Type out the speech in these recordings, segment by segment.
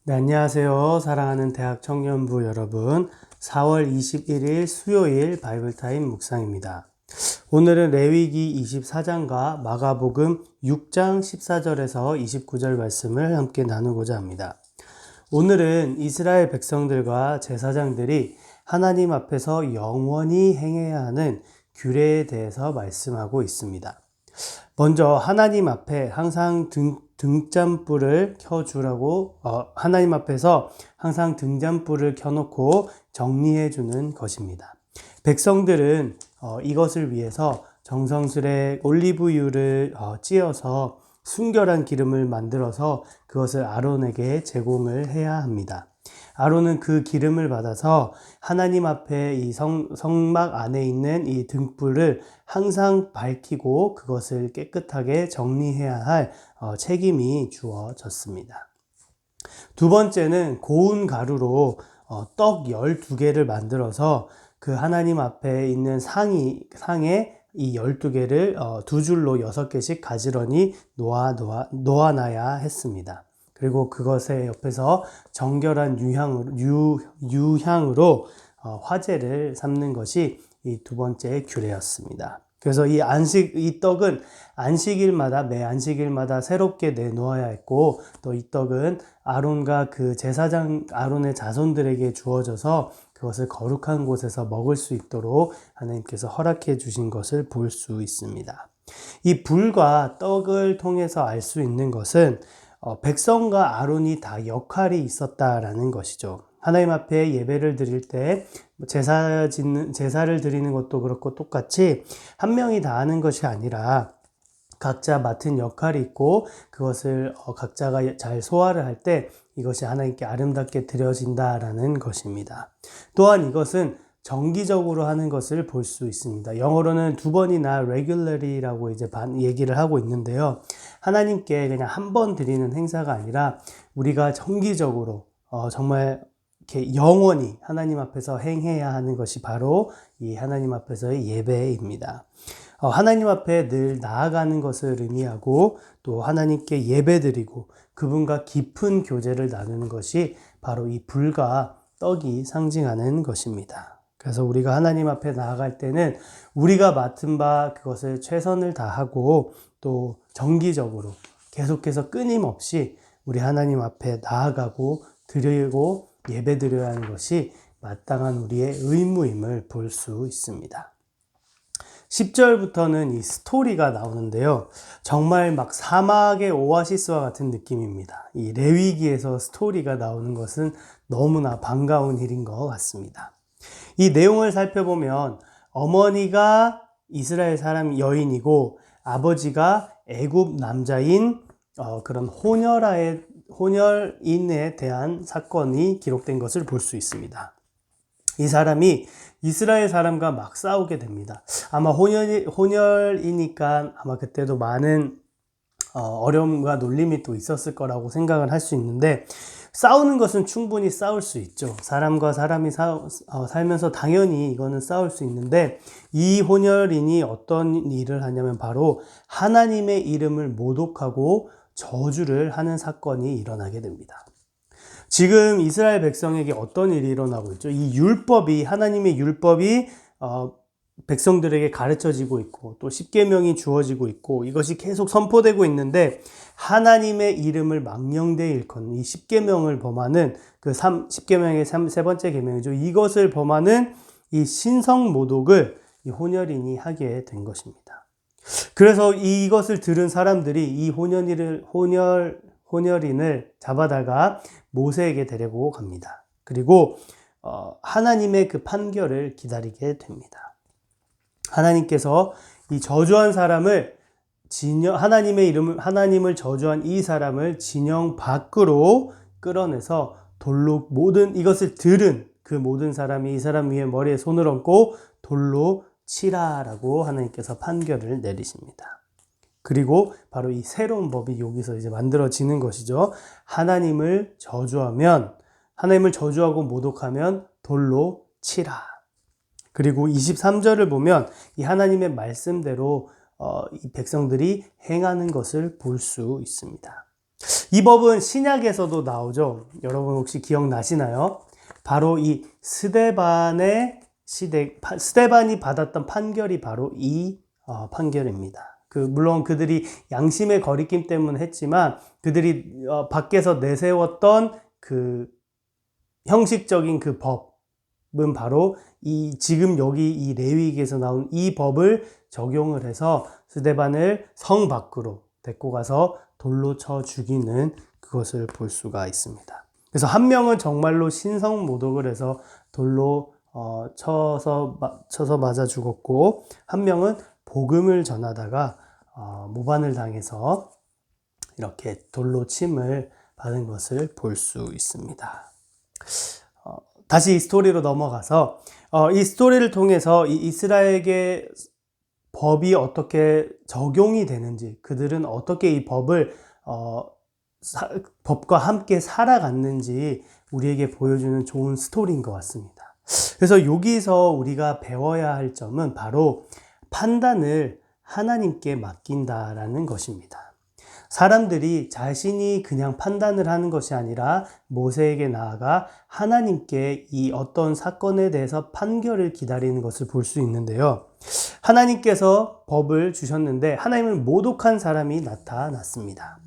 네, 안녕하세요. 사랑하는 대학 청년부 여러분. 4월 21일 수요일 바이블타임 묵상입니다. 오늘은 레위기 24장과 마가복음 6장 14절에서 29절 말씀을 함께 나누고자 합니다. 오늘은 이스라엘 백성들과 제사장들이 하나님 앞에서 영원히 행해야 하는 규례에 대해서 말씀하고 있습니다. 먼저 하나님 앞에 항상 등잔불을 켜주라고 하나님 앞에서 항상 등잔불을 켜놓고 정리해 주는 것입니다. 백성들은 이것을 위해서 정성스레 올리브유를 찧어서 순결한 기름을 만들어서 그것을 아론에게 제공을 해야 합니다. 아론은 그 기름을 받아서 하나님 앞에 이 성막 안에 있는 이 등불을 항상 밝히고 그것을 깨끗하게 정리해야 할 책임이 주어졌습니다. 두 번째는 고운 가루로 떡 12개를 만들어서 그 하나님 앞에 있는 상에 이 12개를 두 줄로 6개씩 가지런히 놓아놔야 했습니다. 그리고 그것의 옆에서 정결한 유향으로 화제를 삼는 것이 이 두 번째 규례였습니다. 그래서 이 떡은 매 안식일마다 새롭게 내놓아야 했고, 또 이 떡은 아론과 그 제사장 아론의 자손들에게 주어져서 그것을 거룩한 곳에서 먹을 수 있도록 하나님께서 허락해 주신 것을 볼 수 있습니다. 이 불과 떡을 통해서 알 수 있는 것은 백성과 아론이 다 역할이 있었다라는 것이죠. 하나님 앞에 예배를 드릴 때 제사를 드리는 것도 그렇고 똑같이 한 명이 다 하는 것이 아니라 각자 맡은 역할이 있고 그것을 각자가 잘 소화를 할 때 이것이 하나님께 아름답게 드려진다라는 것입니다. 또한 이것은 정기적으로 하는 것을 볼 수 있습니다. 영어로는 두 번이나 regularly라고 이제 얘기를 하고 있는데요. 하나님께 그냥 한 번 드리는 행사가 아니라 우리가 정기적으로 정말 이렇게 영원히 하나님 앞에서 행해야 하는 것이 바로 이 하나님 앞에서의 예배입니다. 하나님 앞에 늘 나아가는 것을 의미하고 또 하나님께 예배드리고 그분과 깊은 교제를 나누는 것이 바로 이 불과 떡이 상징하는 것입니다. 그래서 우리가 하나님 앞에 나아갈 때는 우리가 맡은 바 그것을 최선을 다하고 또 정기적으로 계속해서 끊임없이 우리 하나님 앞에 나아가고 드리고 예배드려야 하는 것이 마땅한 우리의 의무임을 볼 수 있습니다. 10절부터는 이 스토리가 나오는데요. 정말 막 사막의 오아시스와 같은 느낌입니다. 이 레위기에서 스토리가 나오는 것은 너무나 반가운 일인 것 같습니다. 이 내용을 살펴보면 어머니가 이스라엘 사람 여인이고 아버지가 애굽 남자인 그런 혼혈인에 대한 사건이 기록된 것을 볼 수 있습니다. 이 사람이 이스라엘 사람과 막 싸우게 됩니다. 아마 혼혈이니까 아마 그때도 많은 어려움과 놀림이 또 있었을 거라고 생각을 할 수 있는데, 싸우는 것은 충분히 싸울 수 있죠. 사람과 사람이 살면서 당연히 이거는 싸울 수 있는데, 이 혼혈인이 어떤 일을 하냐면 바로 하나님의 이름을 모독하고 저주를 하는 사건이 일어나게 됩니다. 지금 이스라엘 백성에게 어떤 일이 일어나고 있죠? 이 하나님의 율법이 백성들에게 가르쳐지고 있고 또 십계명이 주어지고 있고 이것이 계속 선포되고 있는데, 하나님의 이름을 망령되이 일컫는 이 십계명을 범하는 십계명의 세 번째 계명이죠. 이것을 범하는 이 신성 모독을 이 혼혈인이 하게 된 것입니다. 그래서 이것을 들은 사람들이 이 혼혈인을 잡아다가 모세에게 데리고 갑니다. 그리고 하나님의 그 판결을 기다리게 됩니다. 하나님께서 이 저주한 사람을 하나님을 저주한 이 사람을 진영 밖으로 끌어내서 돌로 이것을 들은 그 모든 사람이 이 사람 위에 머리에 손을 얹고 돌로 치라라고 하나님께서 판결을 내리십니다. 그리고 바로 이 새로운 법이 여기서 이제 만들어지는 것이죠. 하나님을 저주하고 모독하면 돌로 치라. 그리고 23절을 보면 이 하나님의 말씀대로 이 백성들이 행하는 것을 볼 수 있습니다. 이 법은 신약에서도 나오죠. 여러분 혹시 기억나시나요? 바로 이 스데반이 받았던 판결이 바로 이 판결입니다. 물론 그들이 양심의 거리낌 때문에 했지만 그들이 밖에서 내세웠던 그 형식적인 그 법은 바로 지금 여기 이 레위기에서 나온 이 법을 적용을 해서 스데반을 성 밖으로 데리고 가서 돌로 쳐 죽이는 그것을 볼 수가 있습니다. 그래서 한 명은 정말로 신성 모독을 해서 돌로 쳐서 맞아 죽었고, 한 명은 복음을 전하다가 모반을 당해서 이렇게 돌로 침을 받은 것을 볼 수 있습니다. 다시 이 스토리로 넘어가서 이 스토리를 통해서 이 이스라엘에게 법이 어떻게 적용이 되는지, 그들은 어떻게 이 법을 법과 함께 살아갔는지 우리에게 보여주는 좋은 스토리인 것 같습니다. 그래서 여기서 우리가 배워야 할 점은 바로 판단을 하나님께 맡긴다라는 것입니다. 사람들이 자신이 그냥 판단을 하는 것이 아니라 모세에게 나아가 하나님께 이 어떤 사건에 대해서 판결을 기다리는 것을 볼 수 있는데요. 하나님께서 법을 주셨는데 하나님은 모독한 사람이 나타났습니다.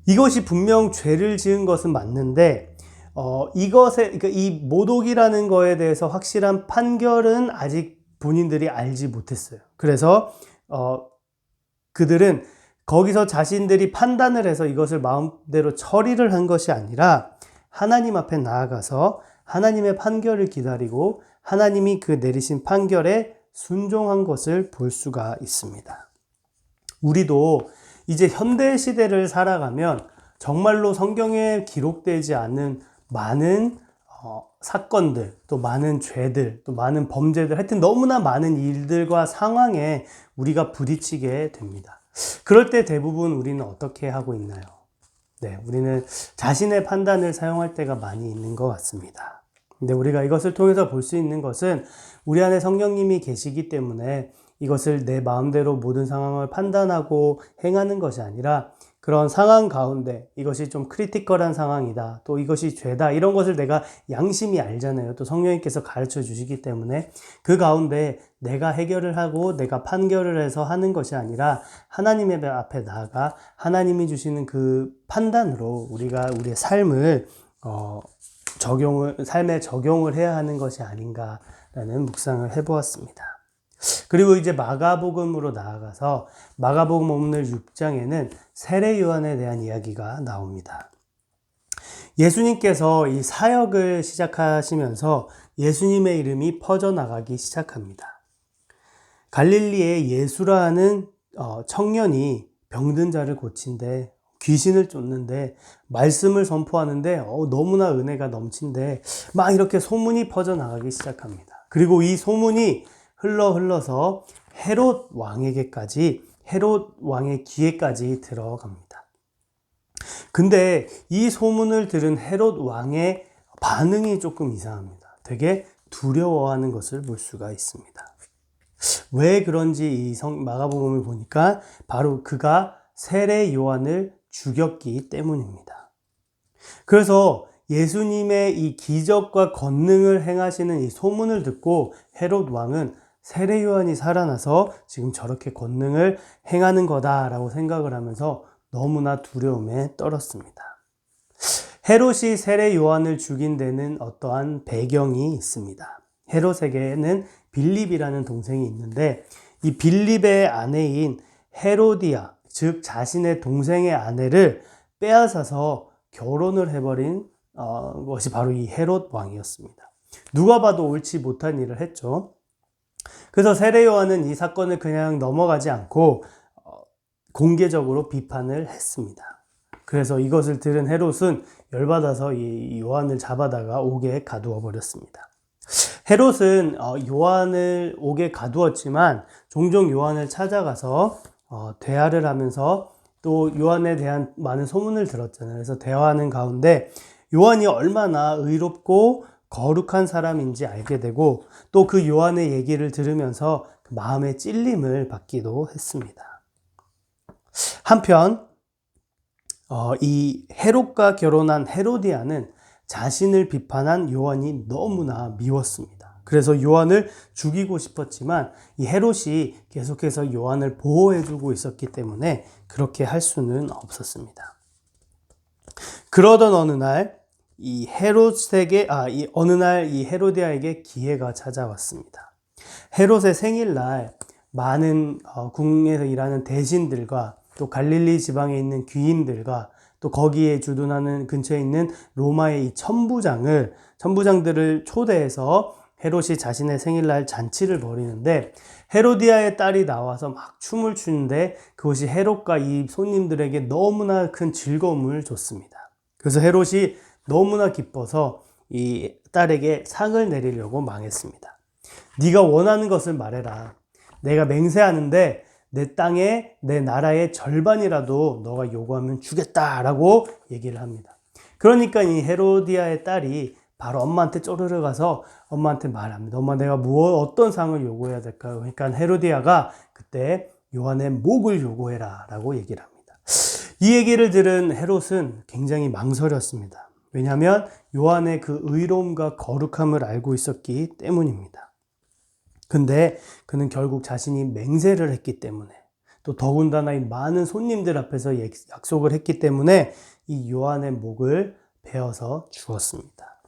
이것이 분명 죄를 지은 것은 맞는데 그러니까 이 모독이라는 거에 대해서 확실한 판결은 아직 본인들이 알지 못했어요. 그래서 그들은 거기서 자신들이 판단을 해서 이것을 마음대로 처리를 한 것이 아니라 하나님 앞에 나아가서 하나님의 판결을 기다리고 하나님이 그 내리신 판결에 순종한 것을 볼 수가 있습니다. 우리도 이제 현대 시대를 살아가면 정말로 성경에 기록되지 않은 많은 사건들, 또 많은 죄들, 또 많은 범죄들, 하여튼 너무나 많은 일들과 상황에 우리가 부딪히게 됩니다. 그럴 때 대부분 우리는 어떻게 하고 있나요? 네, 우리는 자신의 판단을 사용할 때가 많이 있는 것 같습니다. 근데 우리가 이것을 통해서 볼 수 있는 것은 우리 안에 성령님이 계시기 때문에 이것을 내 마음대로 모든 상황을 판단하고 행하는 것이 아니라 그런 상황 가운데 이것이 좀 크리티컬한 상황이다, 또 이것이 죄다, 이런 것을 내가 양심이 알잖아요. 또 성령님께서 가르쳐 주시기 때문에 그 가운데 내가 해결을 하고 내가 판결을 해서 하는 것이 아니라 하나님의 앞에 나아가 하나님이 주시는 그 판단으로 우리가 우리의 삶을 삶에 적용을 해야 하는 것이 아닌가라는 묵상을 해보았습니다. 그리고 이제 마가복음으로 나아가서 마가복음 오늘 6장에는 세례 요한에 대한 이야기가 나옵니다. 예수님께서 이 사역을 시작하시면서 예수님의 이름이 퍼져나가기 시작합니다. 갈릴리에 예수라는 청년이 병든 자를 고친데, 귀신을 쫓는데, 말씀을 선포하는데 너무나 은혜가 넘친데 막 이렇게 소문이 퍼져나가기 시작합니다. 그리고 이 소문이 흘러서 헤롯 왕의 귀에까지 들어갑니다. 근데 이 소문을 들은 헤롯 왕의 반응이 조금 이상합니다. 되게 두려워하는 것을 볼 수가 있습니다. 왜 그런지 이 마가복음을 보니까 바로 그가 세례 요한을 죽였기 때문입니다. 그래서 예수님의 이 기적과 권능을 행하시는 이 소문을 듣고 헤롯 왕은 세례 요한이 살아나서 지금 저렇게 권능을 행하는 거다라고 생각을 하면서 너무나 두려움에 떨었습니다. 헤롯이 세례 요한을 죽인 데는 어떠한 배경이 있습니다. 헤롯에게는 빌립이라는 동생이 있는데 이 빌립의 아내인 헤로디아, 즉 자신의 동생의 아내를 빼앗아서 결혼을 해버린 것이 바로 이 헤롯 왕이었습니다. 누가 봐도 옳지 못한 일을 했죠. 그래서 세례 요한은 이 사건을 그냥 넘어가지 않고 공개적으로 비판을 했습니다. 그래서 이것을 들은 헤롯은 열받아서 이 요한을 잡아다가 옥에 가두어 버렸습니다. 헤롯은 요한을 옥에 가두었지만 종종 요한을 찾아가서 대화를 하면서 또 요한에 대한 많은 소문을 들었잖아요. 그래서 대화하는 가운데 요한이 얼마나 의롭고 거룩한 사람인지 알게 되고 또 그 요한의 얘기를 들으면서 마음의 찔림을 받기도 했습니다. 한편 이 헤롯과 결혼한 헤로디아는 자신을 비판한 요한이 너무나 미웠습니다. 그래서 요한을 죽이고 싶었지만 이 헤롯이 계속해서 요한을 보호해주고 있었기 때문에 그렇게 할 수는 없었습니다. 그러던 어느 날 이 헤로디아에게 기회가 찾아왔습니다. 헤롯의 생일날 많은 궁에서 일하는 대신들과 또 갈릴리 지방에 있는 귀인들과 또 거기에 주둔하는 근처에 있는 로마의 이 천부장들을 초대해서 헤롯이 자신의 생일날 잔치를 벌이는데 헤로디아의 딸이 나와서 막 춤을 추는데 그것이 헤롯과 이 손님들에게 너무나 큰 즐거움을 줬습니다. 그래서 헤롯이 너무나 기뻐서 이 딸에게 상을 내리려고 망했습니다. 네가 원하는 것을 말해라. 내가 맹세하는데 내 땅에 내 나라의 절반이라도 너가 요구하면 주겠다라고 얘기를 합니다. 그러니까 이 헤로디아의 딸이 바로 엄마한테 쪼르르 가서 엄마한테 말합니다. 엄마, 내가 어떤 상을 요구해야 될까요? 그러니까 헤로디아가 그때 요한의 목을 요구해라 라고 얘기를 합니다. 이 얘기를 들은 헤롯은 굉장히 망설였습니다. 왜냐하면 요한의 그 의로움과 거룩함을 알고 있었기 때문입니다. 근데 그는 결국 자신이 맹세를 했기 때문에 또 더군다나 이 많은 손님들 앞에서 약속을 했기 때문에 이 요한의 목을 베어서 죽었습니다.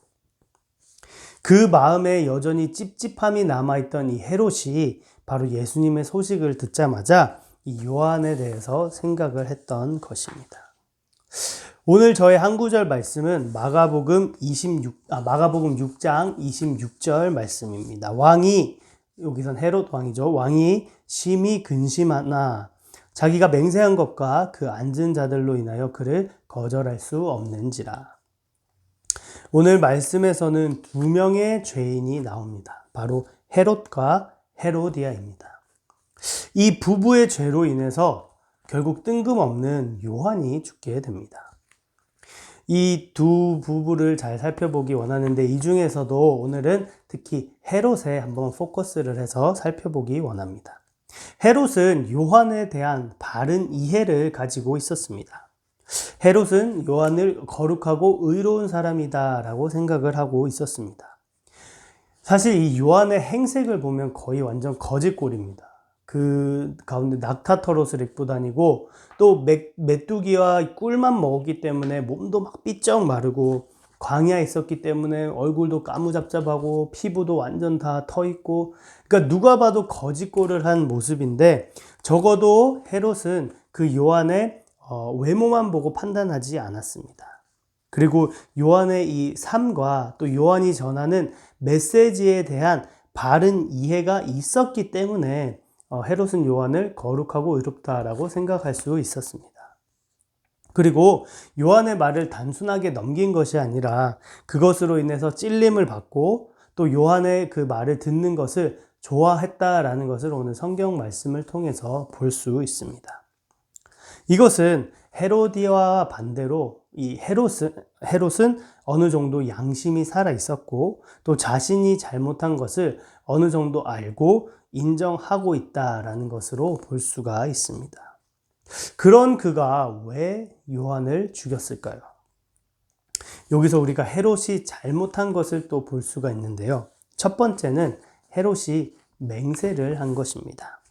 그 마음에 여전히 찝찝함이 남아있던 이 헤롯이 바로 예수님의 소식을 듣자마자 이 요한에 대해서 생각을 했던 것입니다. 오늘 저의 한 구절 말씀은 마가복음 6장 26절 말씀입니다. 왕이, 여기선 헤롯 왕이죠. 왕이 심히 근심하나 자기가 맹세한 것과 그 앉은 자들로 인하여 그를 거절할 수 없는지라. 오늘 말씀에서는 두 명의 죄인이 나옵니다. 바로 헤롯과 헤로디아입니다. 이 부부의 죄로 인해서 결국 뜬금없는 요한이 죽게 됩니다. 이 두 부부를 잘 살펴보기 원하는데 이 중에서도 오늘은 특히 헤롯에 한번 포커스를 해서 살펴보기 원합니다. 헤롯은 요한에 대한 바른 이해를 가지고 있었습니다. 헤롯은 요한을 거룩하고 의로운 사람이다 라고 생각을 하고 있었습니다. 사실 이 요한의 행색을 보면 거의 완전 거짓골입니다. 그 가운데 낙타털옷을 입고 다니고 또 메뚜기와 꿀만 먹었기 때문에 몸도 막 삐쩍 마르고 광야에 있었기 때문에 얼굴도 까무잡잡하고 피부도 완전 다 터 있고, 그러니까 누가 봐도 거짓골을 한 모습인데 적어도 헤롯은 그 요한의 외모만 보고 판단하지 않았습니다. 그리고 요한의 이 삶과 또 요한이 전하는 메시지에 대한 바른 이해가 있었기 때문에 헤롯은 요한을 거룩하고 의롭다라고 생각할 수 있었습니다. 그리고 요한의 말을 단순하게 넘긴 것이 아니라 그것으로 인해서 찔림을 받고 또 요한의 그 말을 듣는 것을 좋아했다라는 것을 오늘 성경 말씀을 통해서 볼 수 있습니다. 이것은 헤로디아와 반대로 이 헤롯은 어느 정도 양심이 살아 있었고 또 자신이 잘못한 것을 어느 정도 알고 인정하고 있다라는 것으로 볼 수가 있습니다. 그런 그가 왜 요한을 죽였을까요? 여기서 우리가 헤롯이 잘못한 것을 또 볼 수가 있는데요. 첫 번째는 헤롯이 맹세를 한 것입니다.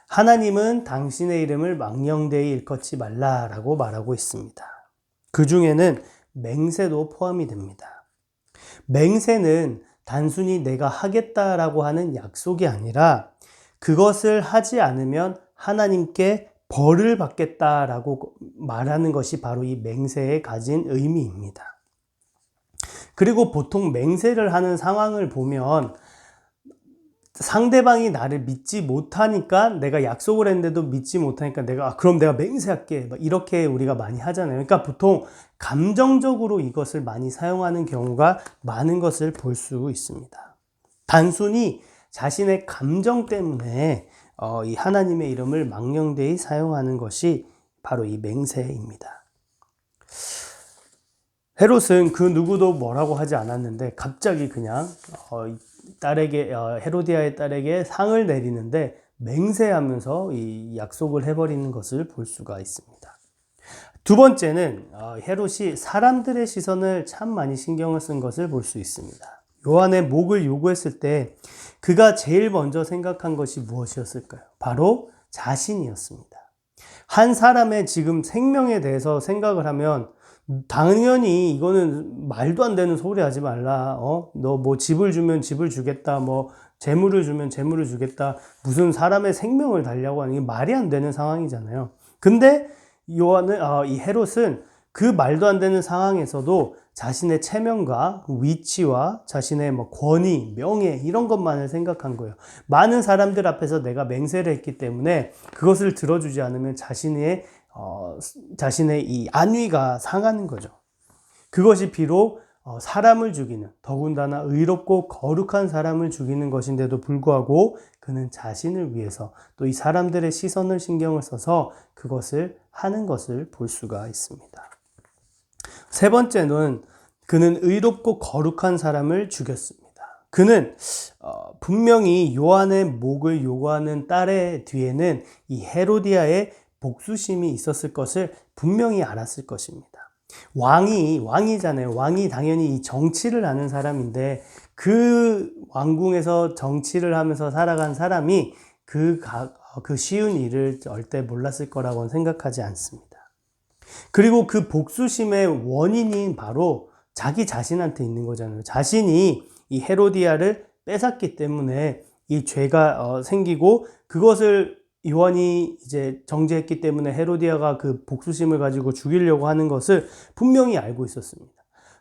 하나님은 당신의 이름을 망령되이 일컫지 말라라고 말하고 있습니다. 그 중에는 맹세도 포함이 됩니다. 맹세는 단순히 내가 하겠다라고 하는 약속이 아니라 그것을 하지 않으면 하나님께 벌을 받겠다라고 말하는 것이 바로 이 맹세에 가진 의미입니다. 그리고 보통 맹세를 하는 상황을 보면 상대방이 나를 믿지 못하니까, 내가 약속을 했는데도 믿지 못하니까 그럼 내가 맹세할게, 이렇게 우리가 많이 하잖아요. 그러니까 보통 감정적으로 이것을 많이 사용하는 경우가 많은 것을 볼 수 있습니다. 단순히 자신의 감정 때문에 이 하나님의 이름을 망령되이 사용하는 것이 바로 이 맹세입니다. 헤롯은 그 누구도 뭐라고 하지 않았는데 갑자기 그냥 헤로디아의 딸에게 상을 내리는데 맹세하면서 이 약속을 해버리는 것을 볼 수가 있습니다. 두 번째는 헤롯이 사람들의 시선을 참 많이 신경을 쓴 것을 볼 수 있습니다. 요한의 목을 요구했을 때 그가 제일 먼저 생각한 것이 무엇이었을까요? 바로 자신이었습니다. 한 사람의 지금 생명에 대해서 생각을 하면 당연히 이거는 말도 안 되는 소리 하지 말라. 너 뭐 집을 주면 집을 주겠다. 뭐 재물을 주면 재물을 주겠다. 무슨 사람의 생명을 달라고 하는 게 말이 안 되는 상황이잖아요. 근데 이 헤롯은 그 말도 안 되는 상황에서도 자신의 체면과 위치와 자신의 뭐 권위, 명예 이런 것만을 생각한 거예요. 많은 사람들 앞에서 내가 맹세를 했기 때문에 그것을 들어주지 않으면 자신의 이 안위가 상하는 거죠. 그것이 비록 사람을 죽이는, 더군다나 의롭고 거룩한 사람을 죽이는 것인데도 불구하고 그는 자신을 위해서 또 이 사람들의 시선을 신경을 써서 그것을 하는 것을 볼 수가 있습니다. 세 번째는 그는 의롭고 거룩한 사람을 죽였습니다. 그는 분명히 요한의 목을 요구하는 딸의 뒤에는 이 헤로디아의 복수심이 있었을 것을 분명히 알았을 것입니다. 왕이잖아요. 왕이 당연히 이 정치를 하는 사람인데 그 왕궁에서 정치를 하면서 살아간 사람이 그 쉬운 일을 절대 몰랐을 거라고는 생각하지 않습니다. 그리고 그 복수심의 원인이 바로 자기 자신한테 있는 거잖아요. 자신이 이 헤로디아를 뺏었기 때문에 이 죄가 생기고 그것을 요한이 이제 정죄했기 때문에 헤로디아가 그 복수심을 가지고 죽이려고 하는 것을 분명히 알고 있었습니다.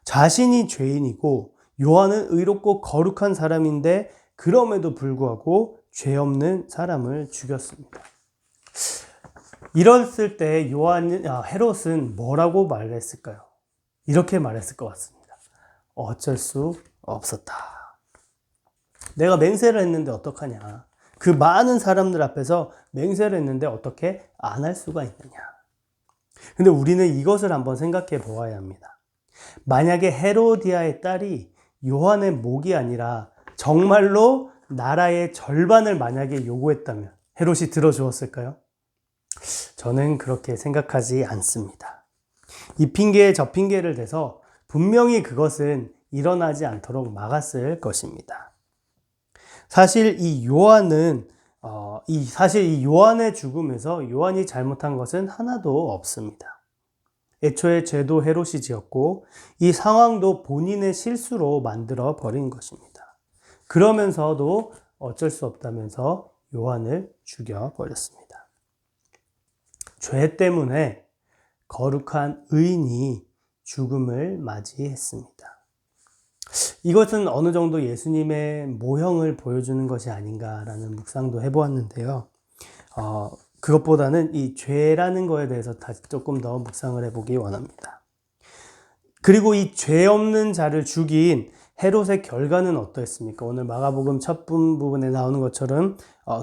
자신이 죄인이고 요한은 의롭고 거룩한 사람인데 그럼에도 불구하고 죄 없는 사람을 죽였습니다. 이랬을 때 헤롯은 뭐라고 말했을까요? 이렇게 말했을 것 같습니다. 어쩔 수 없었다. 내가 맹세를 했는데 어떡하냐. 그 많은 사람들 앞에서 맹세를 했는데 어떻게 안 할 수가 있느냐. 근데 우리는 이것을 한번 생각해 보아야 합니다. 만약에 헤로디아의 딸이 요한의 목이 아니라 정말로 나라의 절반을 만약에 요구했다면 헤롯이 들어주었을까요? 저는 그렇게 생각하지 않습니다. 이 핑계에 저 핑계를 대서 분명히 그것은 일어나지 않도록 막았을 것입니다. 사실 이 요한의 죽음에서 요한이 잘못한 것은 하나도 없습니다. 애초에 죄도 헤롯이 지었고 이 상황도 본인의 실수로 만들어 버린 것입니다. 그러면서도 어쩔 수 없다면서 요한을 죽여 버렸습니다. 죄 때문에 거룩한 의인이 죽음을 맞이했습니다. 이것은 어느 정도 예수님의 모형을 보여주는 것이 아닌가라는 묵상도 해보았는데요. 그것보다는 이 죄라는 거에 대해서 다시 조금 더 묵상을 해보기 원합니다. 그리고 이 죄 없는 자를 죽인 헤롯의 결과는 어떠했습니까? 오늘 마가복음 첫 부분에 나오는 것처럼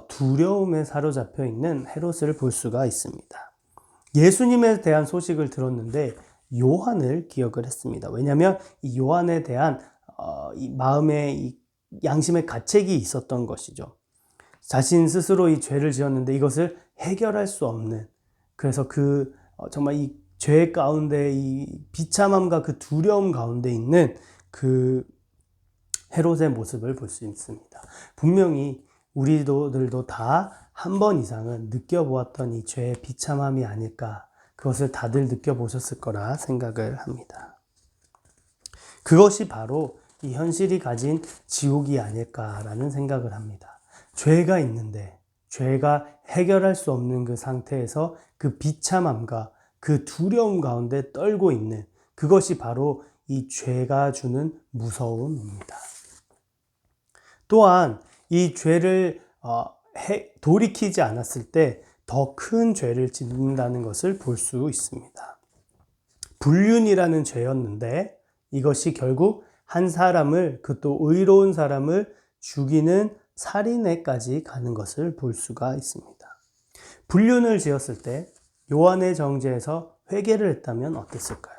두려움에 사로잡혀 있는 헤롯을 볼 수가 있습니다. 예수님에 대한 소식을 들었는데 요한을 기억을 했습니다. 왜냐하면 이 요한에 대한 이 마음의 이 양심의 가책이 있었던 것이죠. 자신 스스로 이 죄를 지었는데 이것을 해결할 수 없는, 그래서 정말 이 죄 가운데 이 비참함과 그 두려움 가운데 있는 그 헤롯의 모습을 볼 수 있습니다. 분명히 우리들도 다 한 번 이상은 느껴보았던 이 죄의 비참함이 아닐까, 그것을 다들 느껴보셨을 거라 생각을 합니다. 그것이 바로 이 현실이 가진 지옥이 아닐까라는 생각을 합니다. 죄가 있는데 죄가 해결할 수 없는 그 상태에서 그 비참함과 그 두려움 가운데 떨고 있는 그것이 바로 이 죄가 주는 무서움입니다. 또한 이 죄를 돌이키지 않았을 때 더 큰 죄를 짓는다는 것을 볼 수 있습니다. 불륜이라는 죄였는데 이것이 결국 한 사람을, 그것도 의로운 사람을 죽이는 살인에까지 가는 것을 볼 수가 있습니다. 불륜을 지었을 때 요한의 정죄에서 회개를 했다면 어땠을까요?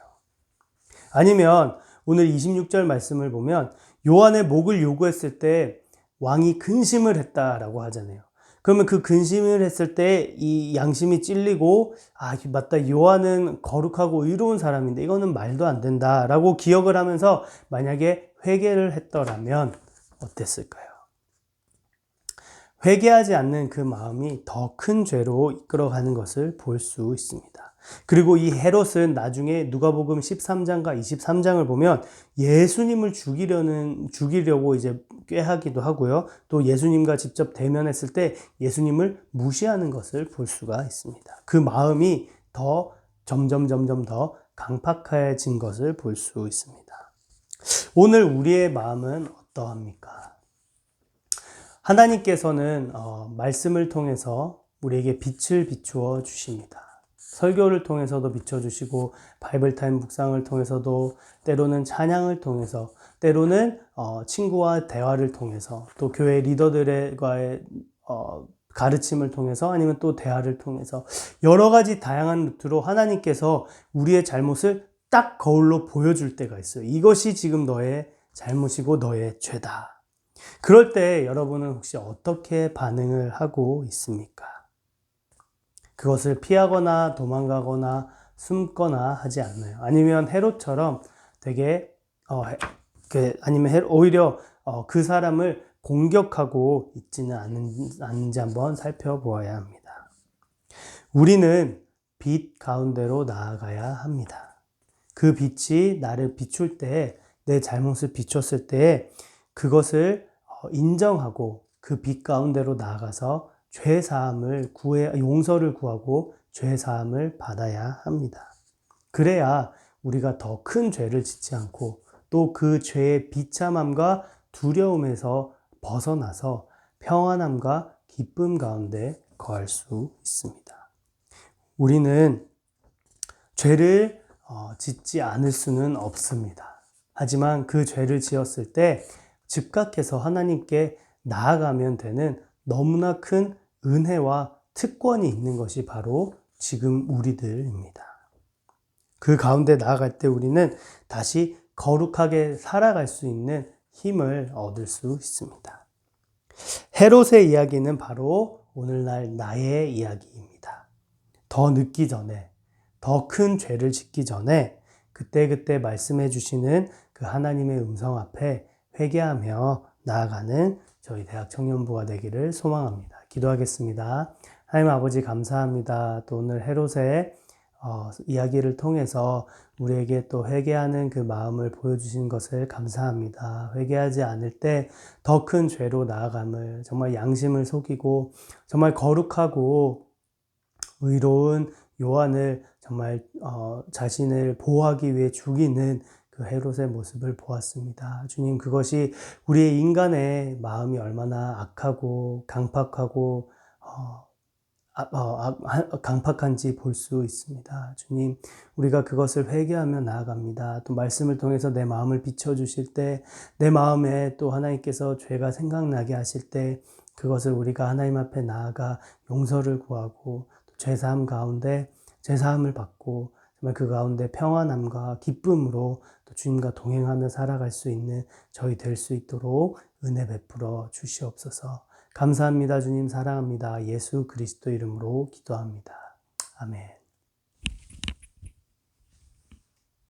아니면 오늘 26절 말씀을 보면 요한의 목을 요구했을 때 왕이 근심을 했다라고 하잖아요. 그러면 그 근심을 했을 때 이 양심이 찔리고, 맞다. 요한은 거룩하고 의로운 사람인데 이거는 말도 안 된다라고 기억을 하면서 만약에 회개를 했더라면 어땠을까요? 회개하지 않는 그 마음이 더 큰 죄로 이끌어가는 것을 볼 수 있습니다. 그리고 이 헤롯은 나중에 누가복음 13장과 23장을 보면 예수님을 죽이려고 이제 꾀하기도 하고요. 또 예수님과 직접 대면했을 때 예수님을 무시하는 것을 볼 수가 있습니다. 그 마음이 더 점점 더 강팍해진 것을 볼 수 있습니다. 오늘 우리의 마음은 어떠합니까? 하나님께서는 말씀을 통해서 우리에게 빛을 비추어 주십니다. 설교를 통해서도 비춰주시고 바이블타임 묵상을 통해서도 때로는 찬양을 통해서 때로는 친구와 대화를 통해서 또 교회 리더들과의 가르침을 통해서 아니면 또 대화를 통해서 여러 가지 다양한 루트로 하나님께서 우리의 잘못을 딱 거울로 보여줄 때가 있어요. 이것이 지금 너의 잘못이고 너의 죄다. 그럴 때 여러분은 혹시 어떻게 반응을 하고 있습니까? 그것을 피하거나 도망가거나 숨거나 하지 않나요? 아니면 헤롯처럼 되게 오히려 그 사람을 공격하고 있지는 않은지 한번 살펴보아야 합니다. 우리는 빛 가운데로 나아가야 합니다. 그 빛이 나를 비출 때, 내 잘못을 비췄을 때 그것을 인정하고 그 빛 가운데로 나아가서 용서를 구하고 죄 사함을 받아야 합니다. 그래야 우리가 더 큰 죄를 짓지 않고 또 그 죄의 비참함과 두려움에서 벗어나서 평안함과 기쁨 가운데 거할 수 있습니다. 우리는 죄를 짓지 않을 수는 없습니다. 하지만 그 죄를 지었을 때 즉각해서 하나님께 나아가면 되는 너무나 큰 은혜와 특권이 있는 것이 바로 지금 우리들입니다. 그 가운데 나아갈 때 우리는 다시 거룩하게 살아갈 수 있는 힘을 얻을 수 있습니다. 헤롯의 이야기는 바로 오늘날 나의 이야기입니다. 더 늦기 전에, 더 큰 죄를 짓기 전에 그때그때 말씀해 주시는 그 하나님의 음성 앞에 회개하며 나아가는 저희 대학 청년부가 되기를 소망합니다. 기도하겠습니다. 하나님 아버지 감사합니다. 또 오늘 헤롯의 이야기를 통해서 우리에게 또 회개하는 그 마음을 보여주신 것을 감사합니다. 회개하지 않을 때 더 큰 죄로 나아감을, 정말 양심을 속이고 정말 거룩하고 의로운 요한을 정말 자신을 보호하기 위해 죽이는 그 헤롯의 모습을 보았습니다. 주님, 그것이 우리의 인간의 마음이 얼마나 악하고 강팍하고 강팍한지 볼 수 있습니다. 주님, 우리가 그것을 회개하며 나아갑니다. 또 말씀을 통해서 내 마음을 비춰주실 때, 내 마음에 또 하나님께서 죄가 생각나게 하실 때 그것을 우리가 하나님 앞에 나아가 용서를 구하고 죄사함 가운데 죄사함을 받고 정말 그 가운데 평안함과 기쁨으로 또 주님과 동행하며 살아갈 수 있는 저희 될 수 있도록 은혜 베풀어 주시옵소서. 감사합니다. 주님 사랑합니다. 예수 그리스도 이름으로 기도합니다. 아멘.